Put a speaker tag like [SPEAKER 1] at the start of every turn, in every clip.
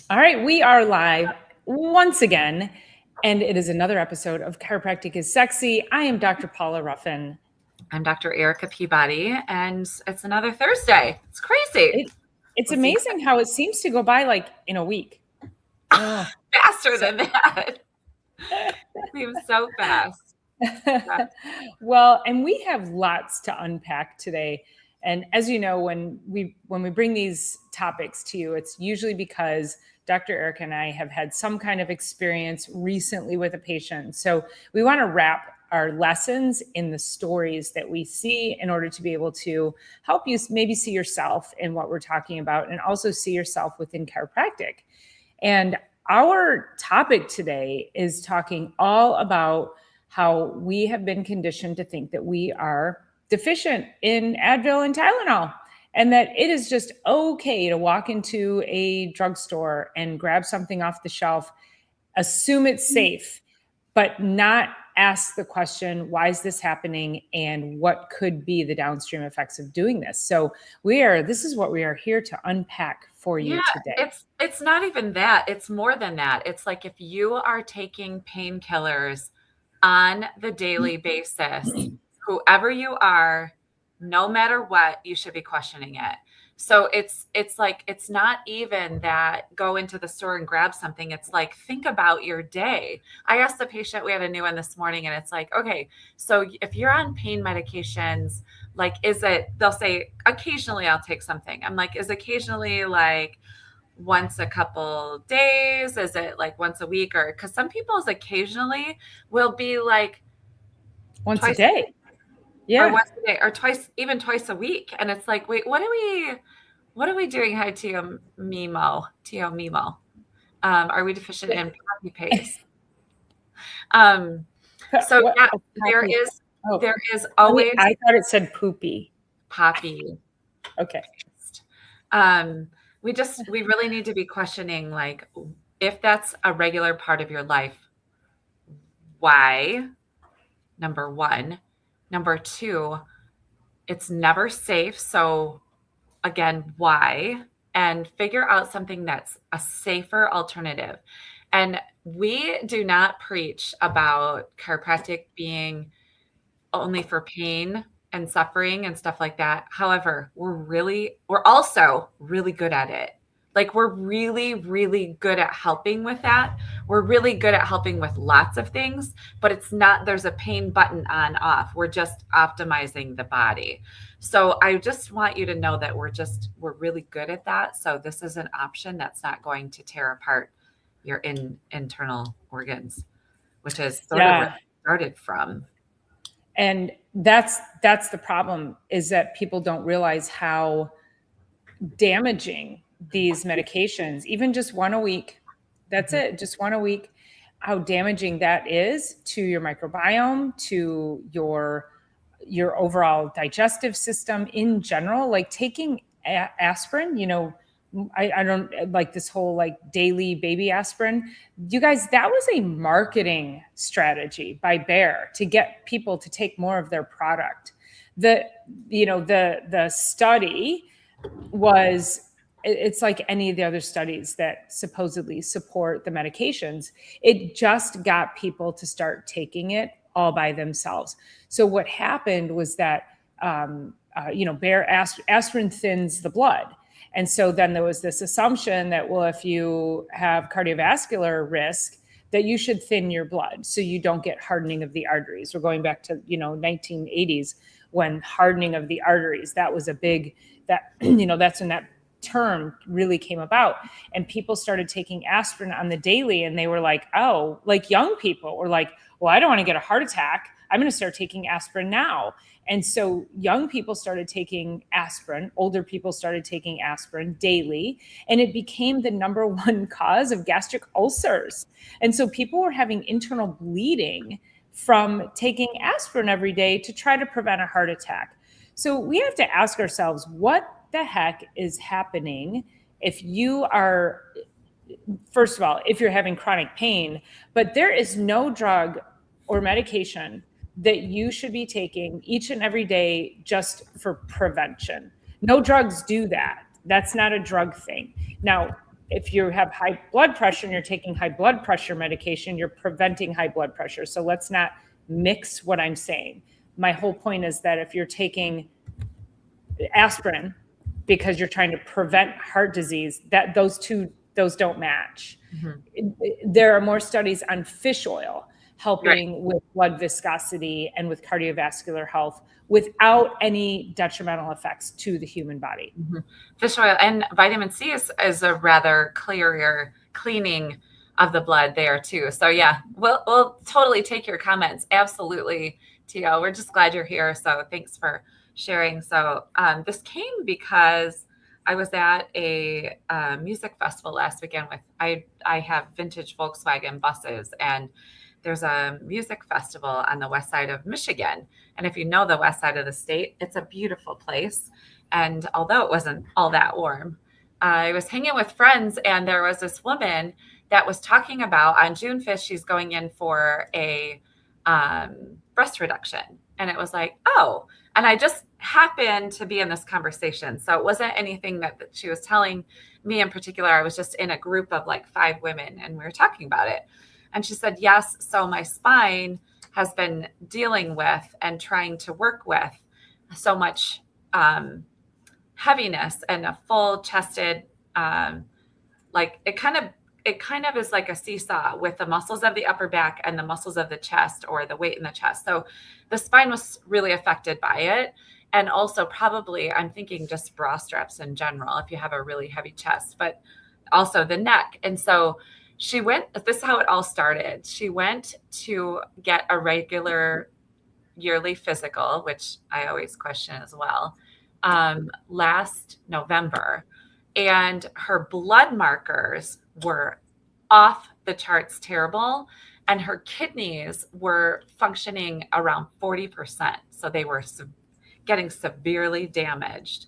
[SPEAKER 1] All right, we are live once again, and it is another episode of Chiropractic is Sexy. I am Dr. Paula Ruffin.
[SPEAKER 2] I'm Dr. Erica Peabody, and it's another Thursday. It's crazy.
[SPEAKER 1] It's
[SPEAKER 2] We'll see.
[SPEAKER 1] amazing how it seems to go by like in a week. Oh,
[SPEAKER 2] Faster than that. It seems so fast.
[SPEAKER 1] Well, and we have lots to unpack today. And as you know, when we bring these topics to you, it's usually because Dr. Erica and I have had some kind of experience recently with a patient. So we want to wrap our lessons in the stories that we see in order to be able to help you maybe see yourself in what we're talking about and also see yourself within chiropractic. And our topic today is talking all about how we have been conditioned to think that we are deficient in Advil and Tylenol, and that it is just okay to walk into a drugstore and grab something off the shelf, assume it's safe, but not ask the question, why is this happening and what could be the downstream effects of doing this? So this is what we are here to unpack for you today.
[SPEAKER 2] It's not even that. It's more than that. It's like if you are taking painkillers on the daily basis, whoever you are, no matter what, you should be questioning it. So it's like, it's not even that go into the store and grab something. It's like, think about your day. I asked the patient, we had a new one this morning, and it's like, okay, so if you're on pain medications, like, they'll say, occasionally I'll take something. I'm like, is occasionally like once a couple days? Is it like once a week? Or because some people's occasionally will be like
[SPEAKER 1] once a day. Yeah.
[SPEAKER 2] Or once a day or even twice a week. And it's like, wait, what are we doing? Hi, Tio Mimo. Are we deficient in poppy paste? So yeah, there is always.
[SPEAKER 1] I thought it said poopy.
[SPEAKER 2] Poppy.
[SPEAKER 1] Okay.
[SPEAKER 2] We really need to be questioning, like, if that's a regular part of your life, why? Number one. Number two, it's never safe. So again, why? And figure out something that's a safer alternative. And we do not preach about chiropractic being only for pain and suffering and stuff like that. However, we're also really good at it. Like, we're really, really good at helping with that. We're really good at helping with lots of things, but it's not, there's a pain button on off. We're just optimizing the body. So I just want you to know that we're really good at that. So this is an option that's not going to tear apart your internal organs, which is sort of where it started from.
[SPEAKER 1] And that's the problem, is that people don't realize how damaging these medications, even just one a week, that's it, just one a week, how damaging that is to your microbiome, to your overall digestive system in general. Like taking aspirin, I don't like this whole like daily baby aspirin. You guys, that was a marketing strategy by Bayer to get people to take more of their product. The study was, it's like any of the other studies that supposedly support the medications. It just got people to start taking it all by themselves. So what happened was that, Bayer aspirin thins the blood. And so then there was this assumption that, well, if you have cardiovascular risk, that you should thin your blood so you don't get hardening of the arteries. We're going back to, 1980s when hardening of the arteries, that was a big, that's when that term really came about. And people started taking aspirin on the daily, and they were like, oh, like young people were like, well, I don't want to get a heart attack. I'm going to start taking aspirin now. And so young people started taking aspirin, older people started taking aspirin daily, and it became the number one cause of gastric ulcers. And so people were having internal bleeding from taking aspirin every day to try to prevent a heart attack. So we have to ask ourselves, what the heck is happening if you are, first of all, if you're having chronic pain, but there is no drug or medication that you should be taking each and every day just for prevention. No drugs do that. That's not a drug thing. Now, if you have high blood pressure and you're taking high blood pressure medication, you're preventing high blood pressure. So let's not mix what I'm saying. My whole point is that if you're taking aspirin because you're trying to prevent heart disease, that those don't match. There are more studies on fish oil helping with blood viscosity and with cardiovascular health without any detrimental effects to the human body.
[SPEAKER 2] Fish oil and vitamin C is a rather clearer cleaning of the blood there too. So yeah, we'll totally take your comments. Absolutely, Tio. We're just glad you're here. So thanks for sharing. So this came because I was at a music festival last weekend with, I have vintage Volkswagen buses, and there's a music festival on the west side of Michigan. And if you know the west side of the state, it's a beautiful place. And although it wasn't all that warm, I was hanging with friends, and there was this woman that was talking about on June 5th, she's going in for a breast reduction. And it was like, oh, and I just happened to be in this conversation. So it wasn't anything that she was telling me in particular. I was just in a group of like 5 women, and we were talking about it. And she said, yes, so my spine has been dealing with and trying to work with so much heaviness and a full chested, like it kind of is like a seesaw with the muscles of the upper back and the muscles of the chest, or the weight in the chest. So the spine was really affected by it. And also probably, I'm thinking just bra straps in general, if you have a really heavy chest, but also the neck. And so she went, this is how it all started. She went to get a regular yearly physical, which I always question as well, last November. And her blood markers were off the charts terrible. And her kidneys were functioning around 40%. So they were getting severely damaged.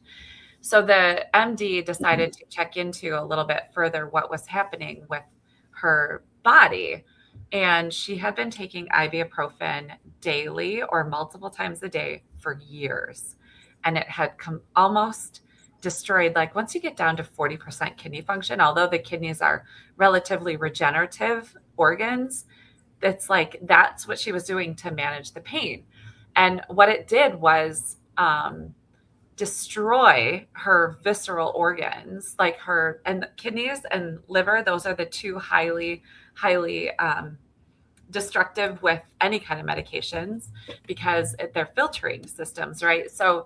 [SPEAKER 2] So the MD decided to check into a little bit further what was happening with her body. And she had been taking ibuprofen daily or multiple times a day for years. And it had almost destroyed, like once you get down to 40% kidney function, although the kidneys are relatively regenerative organs, it's like that's what she was doing to manage the pain. And what it did was destroy her visceral organs, like her and kidneys and liver. Those are the 2 highly destructive with any kind of medications, because they're filtering systems, right? So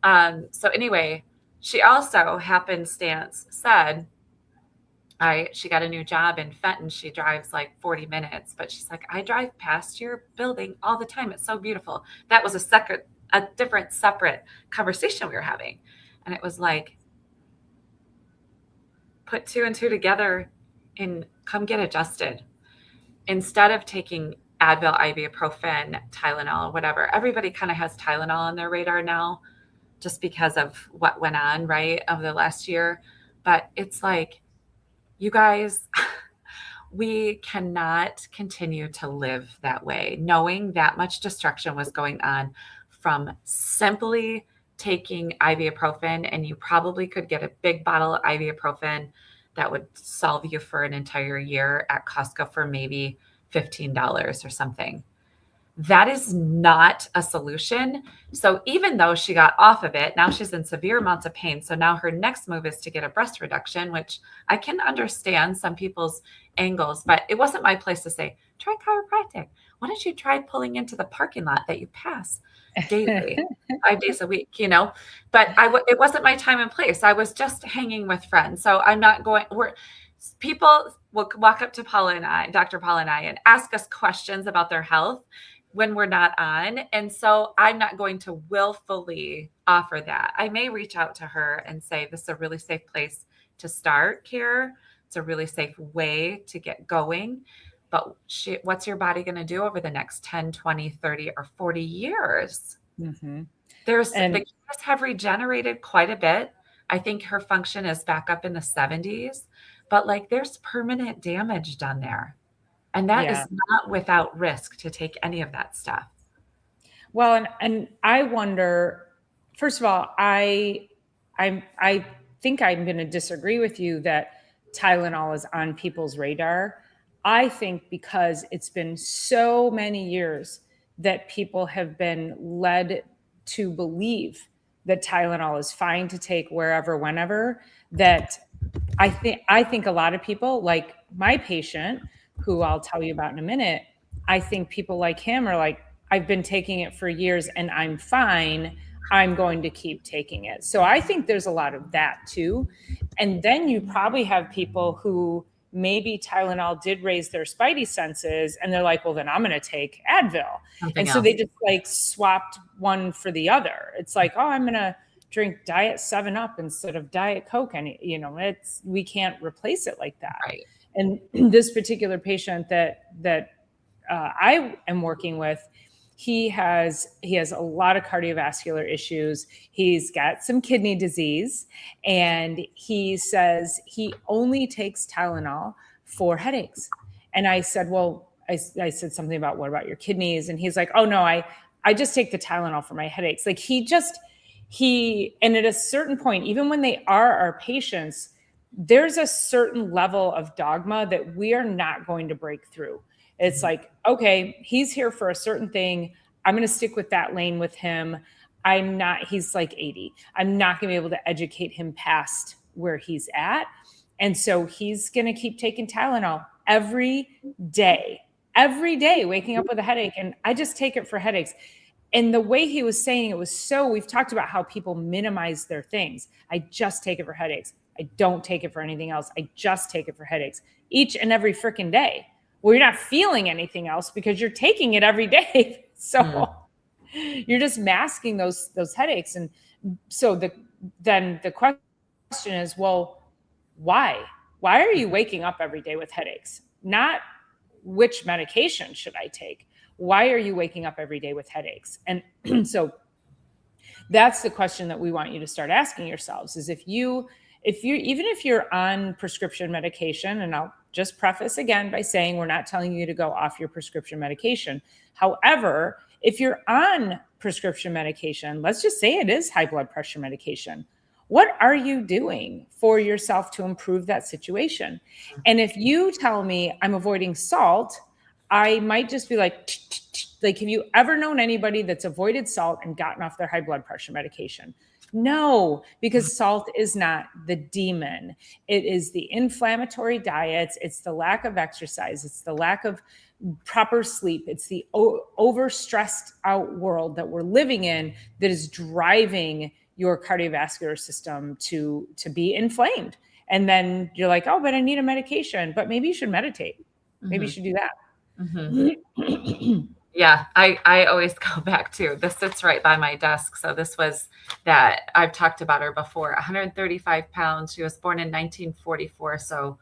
[SPEAKER 2] anyway, she also happenstance said, she got a new job in Fenton. She drives like 40 minutes, but she's like, I drive past your building all the time. It's so beautiful. That was a different separate conversation we were having. And it was like, put 2 and 2 together and come get adjusted. Instead of taking Advil, ibuprofen, Tylenol, whatever, everybody kind of has Tylenol on their radar now, just because of what went on, right, of the last year. But it's like, you guys, we cannot continue to live that way, knowing that much destruction was going on from simply taking ibuprofen. And you probably could get a big bottle of ibuprofen that would solve you for an entire year at Costco for maybe $15 or something. That is not a solution. So even though she got off of it, now she's in severe amounts of pain. So now her next move is to get a breast reduction, which I can understand some people's angles, but it wasn't my place to say, try chiropractic. Why don't you try pulling into the parking lot that you pass daily, 5 days a week, but it wasn't my time and place. I was just hanging with friends. So I'm not going, people will walk up to Dr. Paula and I, and ask us questions about their health when we're not on. And so I'm not going to willfully offer that. I may reach out to her and say, this is a really safe place to start care. It's a really safe way to get going. But what's your body going to do over the next 10, 20, 30, or 40 years?
[SPEAKER 1] Mm-hmm.
[SPEAKER 2] The kidneys have regenerated quite a bit. I think her function is back up in the 70s, but like there's permanent damage done there. And that is not without risk to take any of that stuff.
[SPEAKER 1] Well, and I wonder, first of all, I think I'm going to disagree with you that Tylenol is on people's radar. I think because it's been so many years that people have been led to believe that Tylenol is fine to take wherever, whenever, that I think a lot of people, like my patient, who I'll tell you about in a minute, I think people like him are like, I've been taking it for years and I'm fine. I'm going to keep taking it. So I think there's a lot of that too. And then you probably have people who maybe Tylenol did raise their spidey senses and they're like, well, then I'm going to take Advil.
[SPEAKER 2] Something
[SPEAKER 1] And so
[SPEAKER 2] else.
[SPEAKER 1] they just like swapped one for the other. It's like, oh, I'm going to drink Diet 7 Up instead of Diet Coke. And, we can't replace it like that.
[SPEAKER 2] Right.
[SPEAKER 1] And this particular patient that I am working with, he has a lot of cardiovascular issues. He's got some kidney disease, and he says he only takes Tylenol for headaches. And I said, well, I said something about, what about your kidneys? And he's like, oh no, I just take the Tylenol for my headaches. Like and at a certain point, even when they are our patients, there's a certain level of dogma that we are not going to break through. It's like, okay, he's here for a certain thing. I'm going to stick with that lane with him. He's like 80. I'm not going to be able to educate him past where he's at. And so he's going to keep taking Tylenol every day, waking up with a headache. And I just take it for headaches. And the way he was saying it was we've talked about how people minimize their things. I just take it for headaches. I don't take it for anything else. I just take it for headaches each and every freaking day. Well, you're not feeling anything else because you're taking it every day. So you're just masking those headaches. And so then the question is, well, why? Why are you waking up every day with headaches? Not which medication should I take? Why are you waking up every day with headaches? And so that's the question that we want you to start asking yourselves, is if you're on prescription medication, and I'll just preface again by saying we're not telling you to go off your prescription medication. However, if you're on prescription medication, let's just say it is high blood pressure medication, what are you doing for yourself to improve that situation? And if you tell me I'm avoiding salt, I might just be like, have you ever known anybody that's avoided salt and gotten off their high blood pressure medication? No, because salt is not the demon. It is the inflammatory diets. It's the lack of exercise. It's the lack of proper sleep. It's the overstressed out world that we're living in that is driving your cardiovascular system to be inflamed. And then you're like, oh, but I need a medication. But maybe you should meditate. Maybe you should do that.
[SPEAKER 2] Yeah, I always go back to, this sits right by my desk. So this was that I've talked about her before, 135 pounds. She was born in 1944. So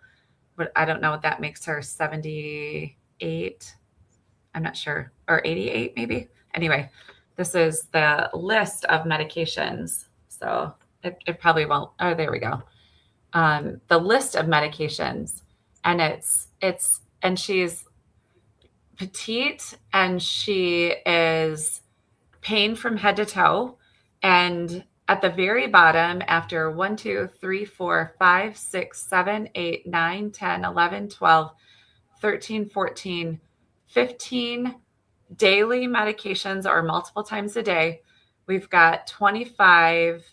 [SPEAKER 2] but I don't know what that makes her, 78. I'm not sure, or 88 maybe. Anyway, this is the list of medications. So it probably won't. Oh, there we go. The list of medications, and and she's petite, and she is pain from head to toe. And at the very bottom, after 1, 2, 3, 4, 5, 6, 7, 8, 9, 10, 11, 12, 13, 14, 15 daily medications, or multiple times a day, we've got 25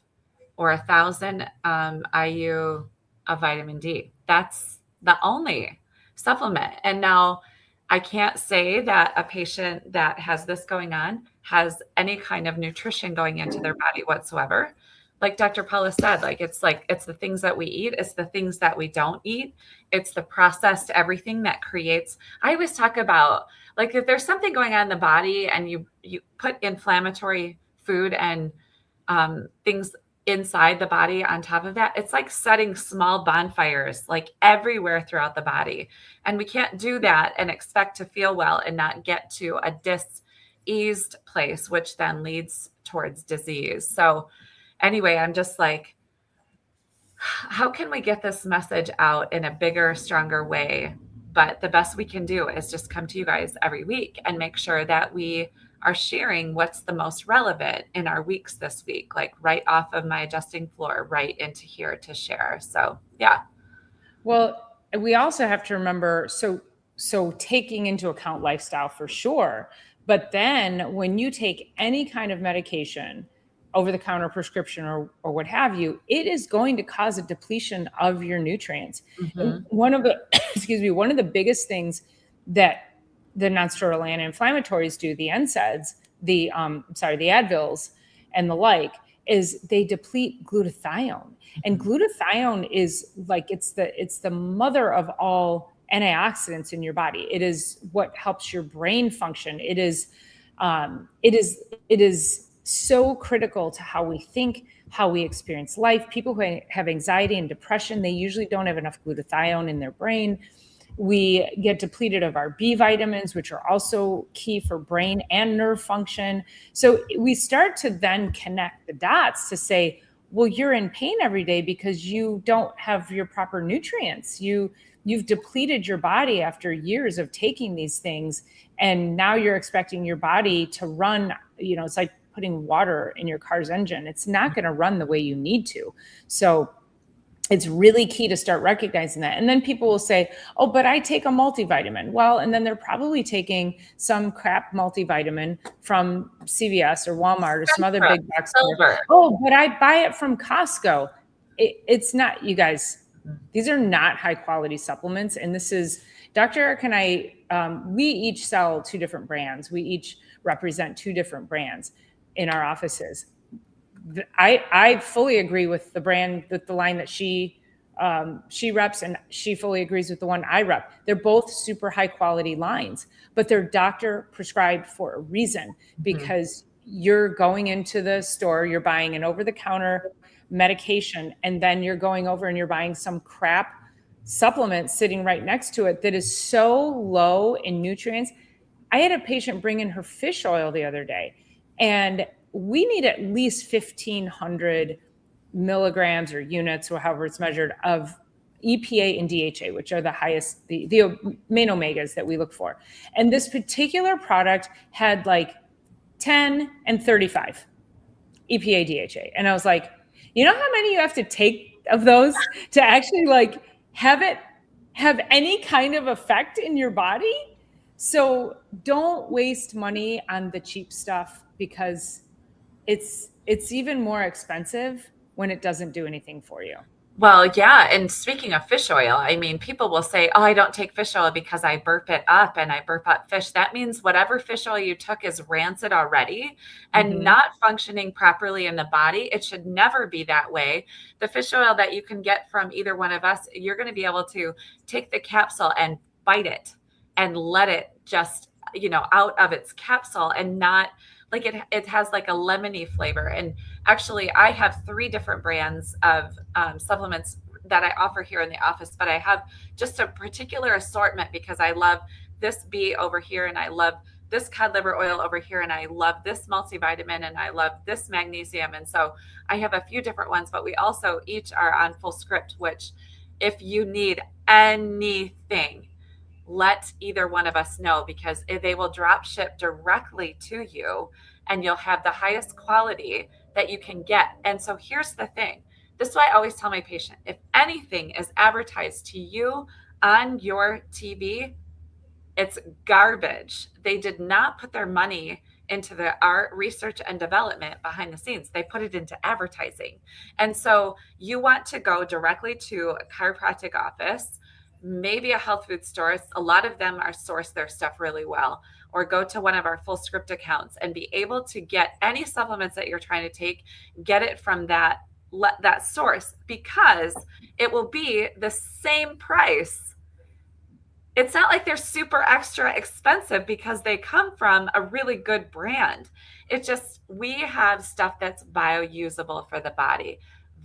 [SPEAKER 2] or 1,000 IU of vitamin D. That's the only supplement. And now I can't say that a patient that has this going on has any kind of nutrition going into their body whatsoever. Like Dr. Paula said, it's the things that we eat. It's the things that we don't eat. It's the processed everything that creates. I always talk about, if there's something going on in the body and you put inflammatory food and things inside the body on top of that, it's like setting small bonfires everywhere throughout the body. And we can't do that and expect to feel well and not get to a diseased place, which then leads towards disease. So anyway, I'm just like, how can we get this message out in a bigger, stronger way? But the best we can do is just come to you guys every week and make sure that we are sharing what's the most relevant in our weeks this week, right off of my adjusting floor, right into here to share. So yeah.
[SPEAKER 1] Well, we also have to remember, so taking into account lifestyle for sure, but then when you take any kind of medication, over the counter prescription or what have you, it is going to cause a depletion of your nutrients. And
[SPEAKER 2] Hmm.
[SPEAKER 1] one of the excuse me, one of the biggest things that the nonsteroidal anti-inflammatories do, the NSAIDs, the Advils and the like, is they deplete glutathione. And glutathione is like it's the mother of all antioxidants in your body. It is what helps your brain function. It is so critical to how we think, how we experience life. People who have anxiety and depression, they usually don't have enough glutathione in their brain. We get depleted of our B vitamins, which are also key for brain and nerve function. So we start to then connect the dots to say, well, you're in pain every day because you don't have your proper nutrients. You've depleted your body after years of taking these things, and now you're expecting your body to run. It's like putting water in your car's engine. It's not going to run the way you need to. So it's really key to start recognizing that. And then people will say, oh, but I take a multivitamin. Well, and then they're probably taking some crap multivitamin from CVS or Walmart or some other big box store.
[SPEAKER 2] Silver.
[SPEAKER 1] Oh, but I buy it from Costco. It's not, you guys, these are not high quality supplements. And this is Dr. Eric and I, we each sell two different brands. We each represent two different brands in our offices. I fully agree with the brand, with the line that she reps, and she fully agrees with the one I rep. They're both super high quality lines, but they're doctor prescribed for a reason, because you're going into the store, you're buying an over the counter medication, and then you're going over and you're buying some crap supplement sitting right next to it that is so low in nutrients. I had a patient bring in her fish oil the other day, and we need at least 1,500 milligrams or units, or however it's measured, of EPA and DHA, which are the highest, the main omegas that we look for. And this particular product had like 10 and 35 EPA, DHA. And I was like, you know how many you have to take of those to actually like have it have any kind of effect in your body? So don't waste money on the cheap stuff, because it's even more expensive when it doesn't do anything for you.
[SPEAKER 2] Well, yeah. And speaking of fish oil, I mean, people will say, oh, I don't take fish oil because I burp it up and I burp up fish. That means whatever fish oil you took is rancid already and
[SPEAKER 1] Mm-hmm.
[SPEAKER 2] not functioning properly in the body. It should never be that way. The fish oil that you can get from either one of us, you're going to be able to take the capsule and bite it and let it just, out of its capsule, and not like it has like a lemony flavor. And actually, I have 3 different brands of supplements that I offer here in the office, but I have just a particular assortment because I love this bee over here, and I love this cod liver oil over here, and I love this multivitamin, and I love this magnesium. And so I have a few different ones, but we also each are on Fullscript, which if you need anything, let either one of us know, because they will drop ship directly to you, and you'll have the highest quality that you can get. And so here's the thing. This is why I always tell my patient, if anything is advertised to you on your TV, it's garbage. They did not put their money into the art, research, and development behind the scenes. They put it into advertising. And so you want to go directly to a chiropractic office, maybe a health food store. A lot of them are source their stuff really well, or go to one of our Fullscript accounts and be able to get any supplements that you're trying to take, get it from that source, because it will be the same price. It's not like they're super extra expensive because they come from a really good brand. It's just, we have stuff that's biousable for the body,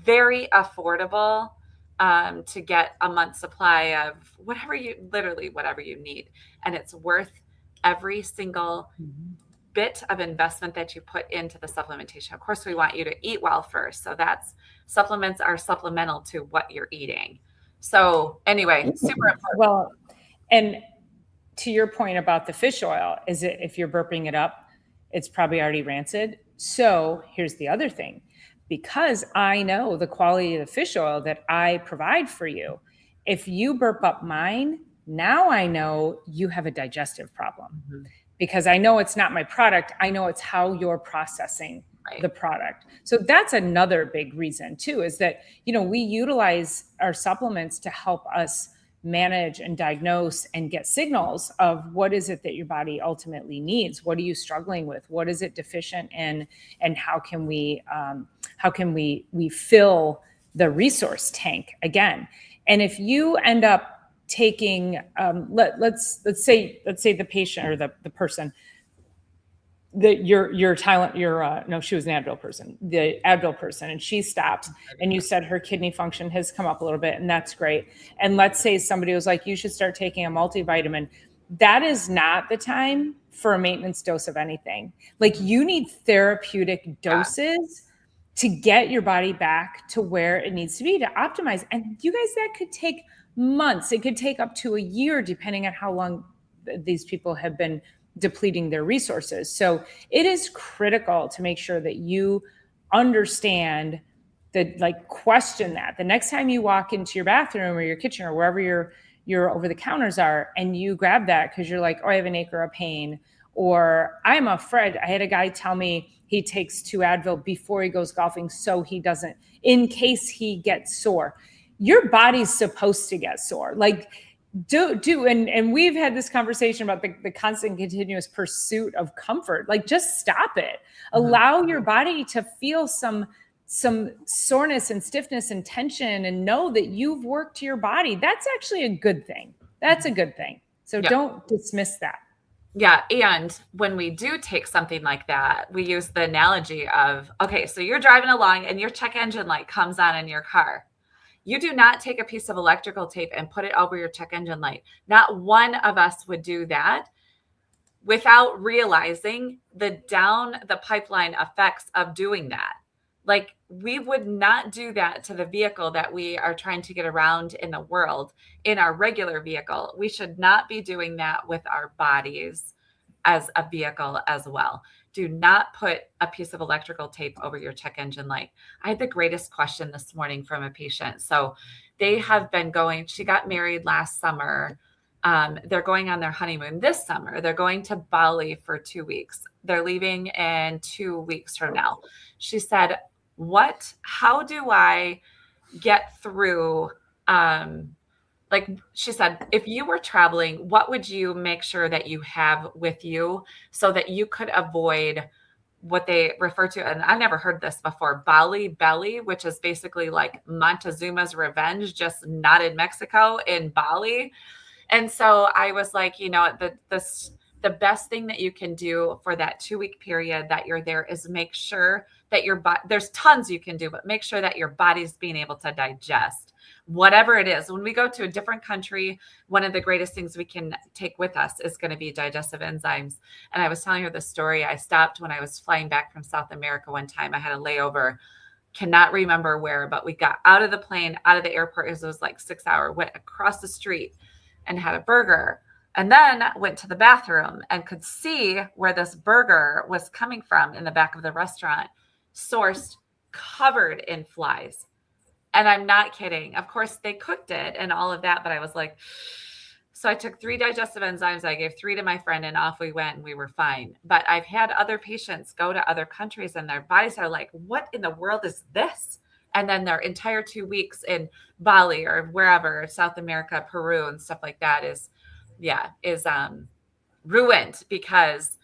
[SPEAKER 2] very affordable, to get a month's supply of whatever you need. And it's worth every single bit of investment that you put into the supplementation. Of course, we want you to eat well first. So supplements are supplemental to what you're eating. So anyway, super important.
[SPEAKER 1] Well, and to your point about the fish oil, is it, if you're burping it up, it's probably already rancid. So here's the other thing, because I know the quality of the fish oil that I provide for you, if you burp up mine, now I know you have a digestive problem because I know it's not my product. I know it's how you're processing the product. So that's another big reason too, is that, we utilize our supplements to help us manage and diagnose and get signals of what is it that your body ultimately needs. What are you struggling with? What is it deficient in? And how can we fill the resource tank again? And if you end up taking, let's say the patient or the person, she was an Advil person, the Advil person, and she stopped, and you said her kidney function has come up a little bit, and that's great. And let's say somebody was like, you should start taking a multivitamin. That is not the time for a maintenance dose of anything. Like, you need therapeutic doses to get your body back to where it needs to be to optimize. And you guys, that could take months. It could take up to a year, depending on how long these people have been depleting their resources. So it is critical to make sure that you understand that, like, question that the next time you walk into your bathroom or your kitchen or wherever your over the counters are, and you grab that because you're like, oh, I have an acre of pain, or I'm afraid. I had a guy tell me he takes 2 Advil before he goes golfing so he doesn't, in case he gets sore. Your body's supposed to get sore. Like, and we've had this conversation about the constant continuous pursuit of comfort. Like, just stop it. Allow your body to feel some soreness and stiffness and tension, and know that you've worked your body. That's actually a good thing. That's a good thing. So don't dismiss that.
[SPEAKER 2] Yeah. And when we do take something like that, we use the analogy of, okay, so you're driving along and your check engine light comes on in your car. You do not take a piece of electrical tape and put it over your check engine light. Not one of us would do that without realizing the down the pipeline effects of doing that. Like, we would not do that to the vehicle that we are trying to get around in the world in our regular vehicle. We should not be doing that with our bodies as a vehicle as well. Do not put a piece of electrical tape over your check engine light. I had the greatest question this morning from a patient. So they have been she got married last summer. They're going on their honeymoon this summer. They're going to Bali for 2 weeks. They're leaving in 2 weeks from now. She said, how do I get through, she said, if you were traveling, what would you make sure that you have with you so that you could avoid what they refer to, and I never heard this before, Bali belly, which is basically like Montezuma's Revenge, just not in Mexico, in Bali. And so I was like, the best thing that you can do for that 2-week period that you're there is make sure that your body, there's tons you can do, but make sure that your body's being able to digest whatever it is. When we go to a different country, one of the greatest things we can take with us is going to be digestive enzymes. And I was telling her the story. I stopped when I was flying back from South America one time. I had a layover, cannot remember where, but we got out of the plane, out of the airport. It was like 6 hour, went across the street and had a burger. And then went to the bathroom and could see where this burger was coming from in the back of the restaurant, sourced, covered in flies. And I'm not kidding. Of course, they cooked it and all of that, but I was like, so I took 3 digestive enzymes. I gave 3 to my friend and off we went and we were fine. But I've had other patients go to other countries and their bodies are like, what in the world is this? And then their entire 2 weeks in Bali or wherever, South America, Peru and stuff like that is ruined, because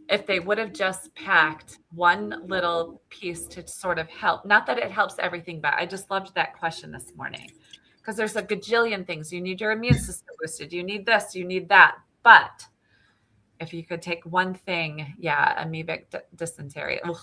[SPEAKER 2] if they would have just packed one little piece to sort of help, not that it helps everything, but I just loved that question this morning, because there's a gajillion things. You need your immune system boosted. You need this, you need that. But if you could take one thing, amoebic dysentery. Ugh.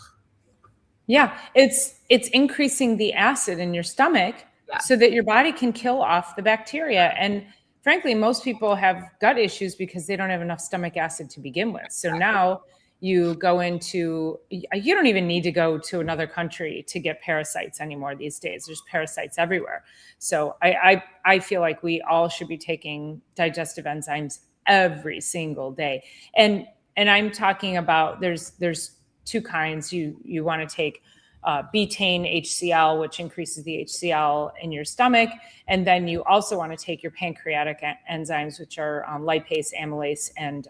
[SPEAKER 1] Yeah, it's increasing the acid in your stomach so that your body can kill off the bacteria. And frankly, most people have gut issues because they don't have enough stomach acid to begin with. So now you don't even need to go to another country to get parasites anymore these days. There's parasites everywhere. So I feel like we all should be taking digestive enzymes every single day. And I'm talking about there's 2 kinds you want to take. betaine HCl, which increases the HCl in your stomach. And then you also want to take your pancreatic enzymes, which are lipase, amylase, and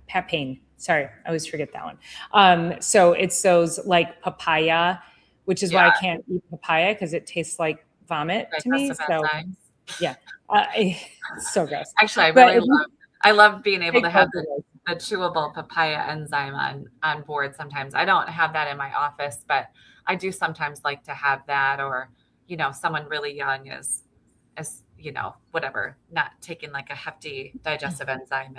[SPEAKER 1] papain. Sorry, I always forget that one. So it's those like papaya, which is why I can't eat papaya because it tastes like vomit to me.
[SPEAKER 2] Digestive
[SPEAKER 1] So
[SPEAKER 2] enzymes.
[SPEAKER 1] yeah, it's so gross.
[SPEAKER 2] Actually, I love being able to have the chewable papaya enzyme on board sometimes. I don't have that in my office, but I do sometimes like to have that, or, you know, someone really young is, you know, whatever, not taking like a hefty digestive enzyme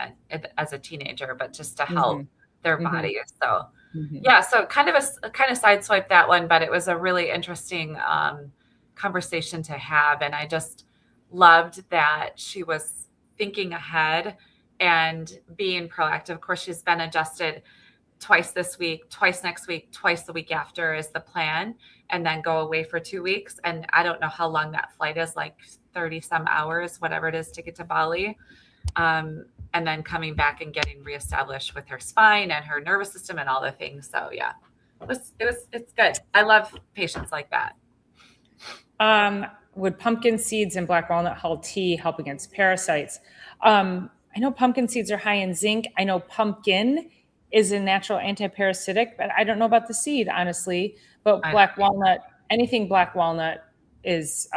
[SPEAKER 2] as a teenager, but just to help their body. So yeah, so kind of sideswiped that one, but it was a really interesting conversation to have. And I just loved that she was thinking ahead and being proactive. Of course, she's been adjusted twice this week, twice next week, twice the week after is the plan, and then go away for 2 weeks. And I don't know how long that flight is, like 30 some hours, whatever it is to get to Bali. And then coming back and getting reestablished with her spine and her nervous system and all the things. So yeah, it's good. I love patients like that.
[SPEAKER 1] Would pumpkin seeds and black walnut hull tea help against parasites? I know pumpkin seeds are high in zinc. I know pumpkin is a natural anti-parasitic, but I don't know about the seed, honestly. But black walnut, anything black walnut is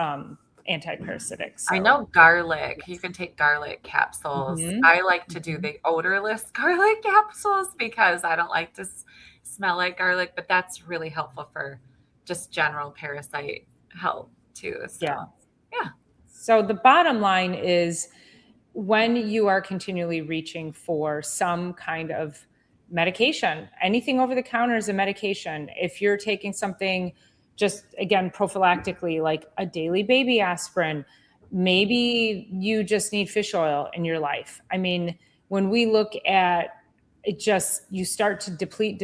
[SPEAKER 1] anti-parasitic. So.
[SPEAKER 2] I know garlic. You can take garlic capsules. I like to do the odorless garlic capsules because I don't like to smell like garlic, but that's really helpful for just general parasite health too. So, yeah.
[SPEAKER 1] So the bottom line is when you are continually reaching for some kind of medication, anything over the counter is a medication. If you're taking something just, again, prophylactically, like a daily baby aspirin, maybe you just need fish oil in your life. I mean, when we look at it, just you start to deplete.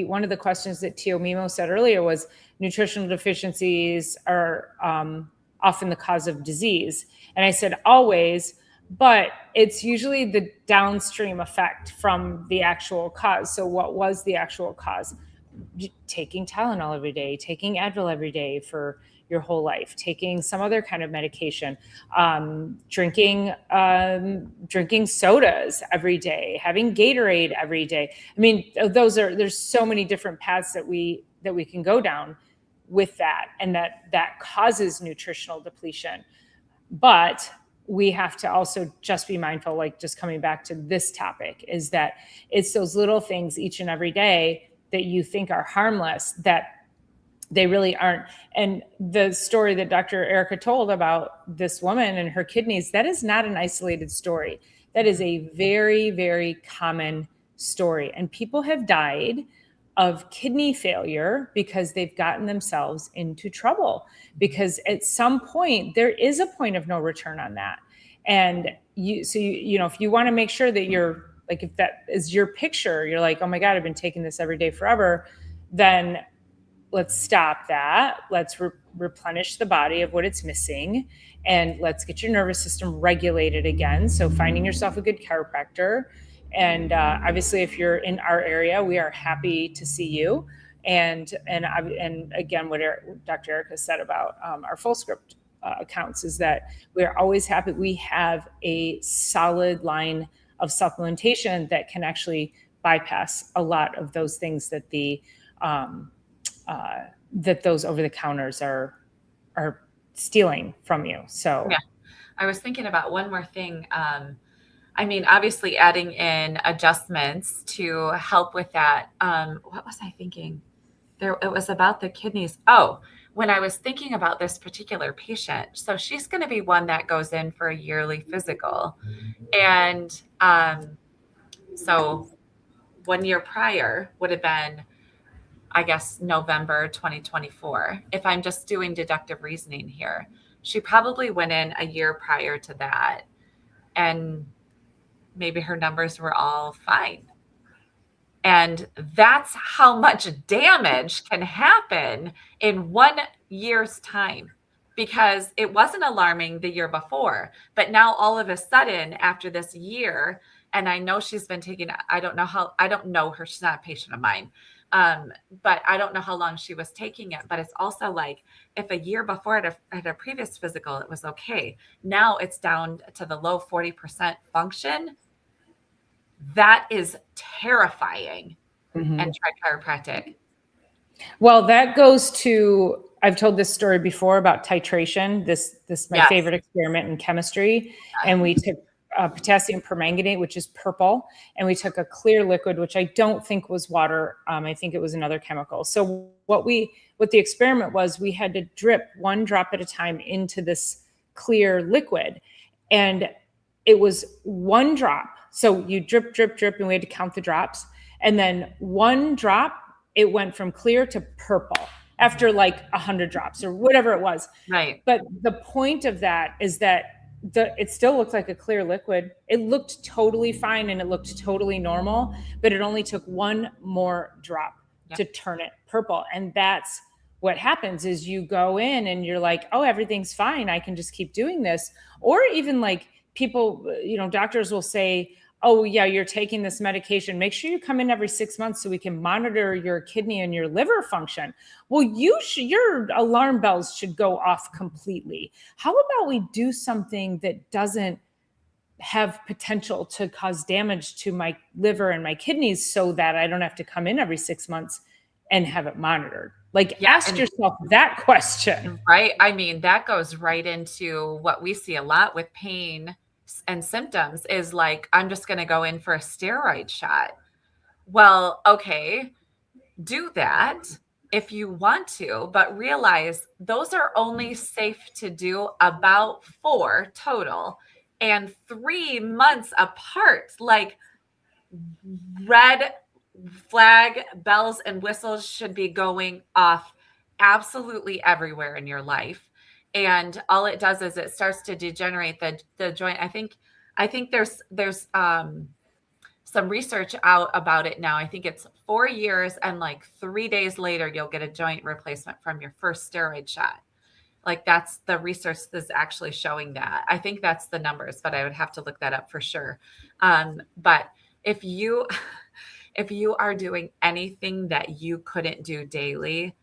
[SPEAKER 1] One of the questions that Tio Mimo said earlier was nutritional deficiencies are often the cause of disease. And I said, always, but it's usually the downstream effect from the actual cause. So what was the actual cause? Taking Tylenol every day, taking Advil every day for your whole life, taking some other kind of medication, drinking sodas every day, having Gatorade every day. I mean, there's so many different paths that we can go down with that, and that causes nutritional depletion. But we have to also just be mindful, like just coming back to this topic, is that it's those little things each and every day that you think are harmless that they really aren't. And the story that Dr. Erica told about this woman and her kidneys, that is not an isolated story. That is a very, very common story. And people have died of kidney failure because they've gotten themselves into trouble, because at some point there is a point of no return on that. And you know, if you want to make sure that you're like, if that is your picture, you're like, oh my God, I've been taking this every day forever, then let's stop that. Let's replenish the body of what it's missing, and let's get your nervous system regulated again. So finding yourself a good chiropractor. And obviously, if you're in our area, we are happy to see you. And again, what Dr. Erica said about our Fullscript accounts is that we're always happy. We have a solid line of supplementation that can actually bypass a lot of those things that that those over the counters are stealing from you. So
[SPEAKER 2] yeah, I was thinking about one more thing. I mean, obviously adding in adjustments to help with that. What was I thinking? It was about the kidneys. Oh, when I was thinking about this particular patient, so she's going to be one that goes in for a yearly physical. And so 1 year prior would have been, I guess, November 2024. If I'm just doing deductive reasoning here, she probably went in a year prior to that, and maybe her numbers were all fine. And that's how much damage can happen in 1 year's time, because it wasn't alarming the year before, but now all of a sudden after this year, and I know she's been taking, I don't know her, she's not a patient of mine, But I don't know how long she was taking it. But it's also like if a year before at a previous physical, it was okay. Now it's down to the low 40% function. That is terrifying. And try chiropractic.
[SPEAKER 1] Well, that goes to, I've told this story before about titration. This my
[SPEAKER 2] Yes.
[SPEAKER 1] favorite experiment in chemistry, and we took potassium permanganate, which is purple, and we took a clear liquid, which I don't think was water. I think it was another chemical. So what the experiment was, we had to drip one drop at a time into this clear liquid, and it was one drop. So you drip, drip, drip, and we had to count the drops. And then one drop, it went from clear to purple after like 100 drops or whatever it was.
[SPEAKER 2] Right.
[SPEAKER 1] But the point of that is that it still looked like a clear liquid. It looked totally fine and it looked totally normal, but it only took one more drop to turn it purple. And that's what happens is you go in and you're like, oh, everything's fine. I can just keep doing this. Or even like people, doctors will say, oh yeah, you're taking this medication. Make sure you come in every 6 months so we can monitor your kidney and your liver function. Well, your alarm bells should go off completely. How about we do something that doesn't have potential to cause damage to my liver and my kidneys so that I don't have to come in every 6 months and have it monitored? Like, ask yourself that question.
[SPEAKER 2] Right. I mean, that goes right into what we see a lot with pain and symptoms is like, I'm just going to go in for a steroid shot. Well, okay, do that if you want to, but realize those are only safe to do about 4 total and 3 months apart. Like, red flag bells and whistles should be going off absolutely everywhere in your life. And all it does is it starts to degenerate the joint. I think there's some research out about it now. I think it's 4 years and like 3 days later, you'll get a joint replacement from your first steroid shot. Like that's the research that's actually showing that. I think that's the numbers, but I would have to look that up for sure. But if you are doing anything that you couldn't do daily,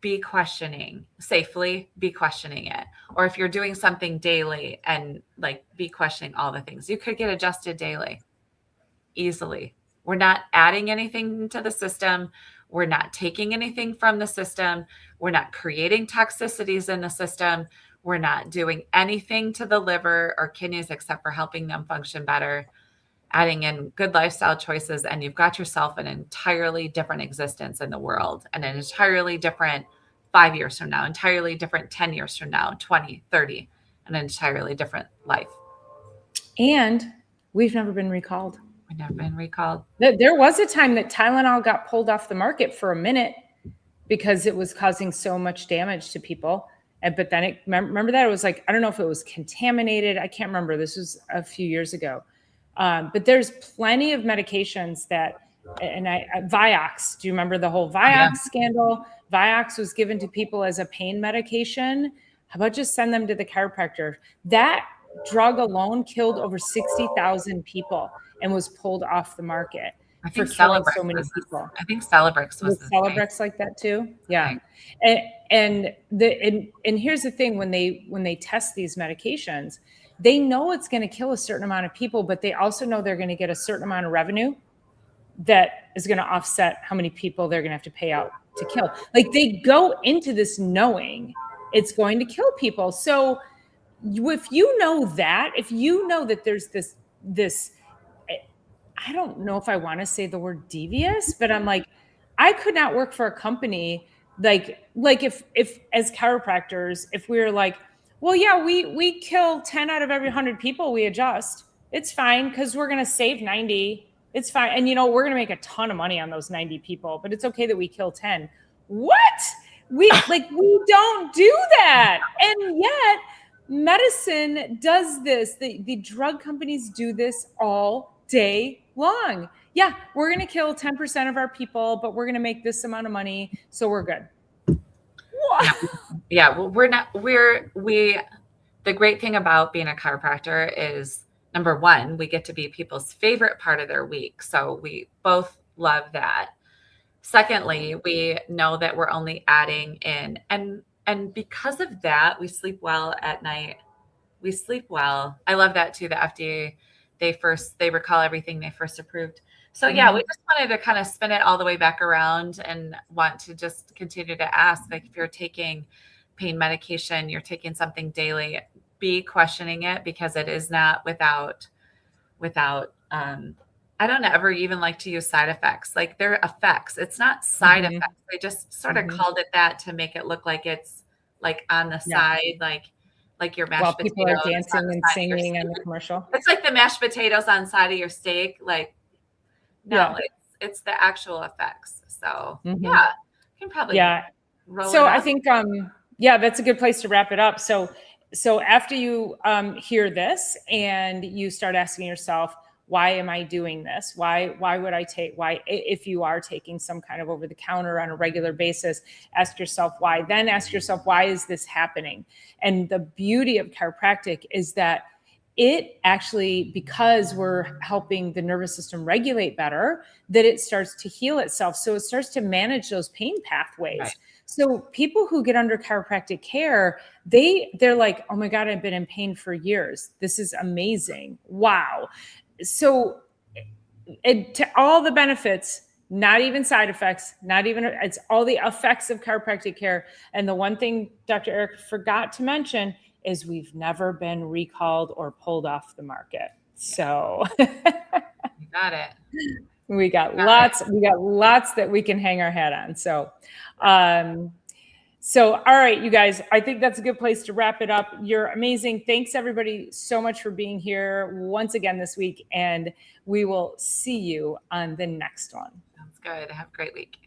[SPEAKER 2] be questioning it. Or if you're doing something daily and like be questioning all the things, you could get adjusted daily easily. We're not adding anything to the system. We're not taking anything from the system. We're not creating toxicities in the system. We're not doing anything to the liver or kidneys except for helping them function better, adding in good lifestyle choices, and you've got yourself an entirely different existence in the world and an entirely different 5 years from now, entirely different 10 years from now, 20, 30, an entirely different life.
[SPEAKER 1] And we've never been recalled.
[SPEAKER 2] We've never been recalled.
[SPEAKER 1] There was a time that Tylenol got pulled off the market for a minute because it was causing so much damage to people. But then remember that it was like, I don't know if it was contaminated. I can't remember. This was a few years ago. But there's plenty of medications that, and Vioxx, do you remember the whole Vioxx scandal? Vioxx was given to people as a pain medication. How about just send them to the chiropractor? That drug alone killed over 60,000 people and was pulled off the market for killing so many people.
[SPEAKER 2] I think Celebrex was
[SPEAKER 1] Celebrex like that too. Yeah.
[SPEAKER 2] Right.
[SPEAKER 1] And here's the thing, when they test these medications, they know it's going to kill a certain amount of people, but they also know they're going to get a certain amount of revenue that is going to offset how many people they're going to have to pay out to kill. Like, they go into this knowing it's going to kill people. So if you know that there's this, I don't know if I want to say the word devious, but I'm like, I could not work for a company like if as chiropractors, if we were like, well, yeah, we kill 10 out of every 100 people we adjust. It's fine because we're going to save 90. It's fine. And, we're going to make a ton of money on those 90 people, but it's okay that we kill 10. What? We don't do that. And yet medicine does this. The drug companies do this all day long. Yeah, we're going to kill 10% of our people, but we're going to make this amount of money, so we're good.
[SPEAKER 2] Yeah, well, the great thing about being a chiropractor is, number one, we get to be people's favorite part of their week. So we both love that. Secondly, we know that we're only adding in, and because of that, we sleep well at night. We sleep well. I love that too. The FDA, they recall everything they first approved. So yeah, we
[SPEAKER 1] Mhm.
[SPEAKER 2] just wanted to kind of spin it all the way back around and want to just continue to ask, like, if you're taking pain medication, you're taking something daily, be questioning it, because it is not without I don't ever even like to use side effects. Like, they're effects. It's not side
[SPEAKER 1] Mhm.
[SPEAKER 2] effects. They just sort of
[SPEAKER 1] Mhm.
[SPEAKER 2] called it that to make it look like it's like on the
[SPEAKER 1] Yeah.
[SPEAKER 2] side, like your
[SPEAKER 1] While
[SPEAKER 2] mashed potatoes
[SPEAKER 1] people are
[SPEAKER 2] on
[SPEAKER 1] dancing
[SPEAKER 2] the
[SPEAKER 1] and
[SPEAKER 2] side of your
[SPEAKER 1] singing on the
[SPEAKER 2] steak.
[SPEAKER 1] commercial.
[SPEAKER 2] It's like the mashed potatoes on the side of your steak. Like, no,
[SPEAKER 1] Yeah.
[SPEAKER 2] it's the actual effects. So
[SPEAKER 1] Mhm.
[SPEAKER 2] yeah, you can probably
[SPEAKER 1] Yeah.
[SPEAKER 2] roll it
[SPEAKER 1] So I
[SPEAKER 2] up.
[SPEAKER 1] think, yeah, that's a good place to wrap it up. So after you hear this and you start asking yourself, why am I doing this? Why would I take, if you are taking some kind of over the counter on a regular basis, ask yourself why. Then ask yourself, why is this happening? And the beauty of chiropractic is that it actually, because we're helping the nervous system regulate better, that it starts to heal itself. So it starts to manage those pain
[SPEAKER 2] Right.
[SPEAKER 1] pathways. So people who get under chiropractic care, they're like, oh my God, I've been in pain for years. This is amazing. Wow. So to all the benefits, not even side effects, not even, it's all the effects of chiropractic care. And the one thing Dr. Eric forgot to mention is we've never been recalled or pulled off the market.
[SPEAKER 2] Yeah,
[SPEAKER 1] So
[SPEAKER 2] you got it.
[SPEAKER 1] we got lots that we can hang our hat on. Um, so, all right, you guys, I think that's a good place to wrap it up. You're amazing. Thanks, everybody, so much for being here once again this week. And we will see you on the next one.
[SPEAKER 2] Sounds good. Have a great week.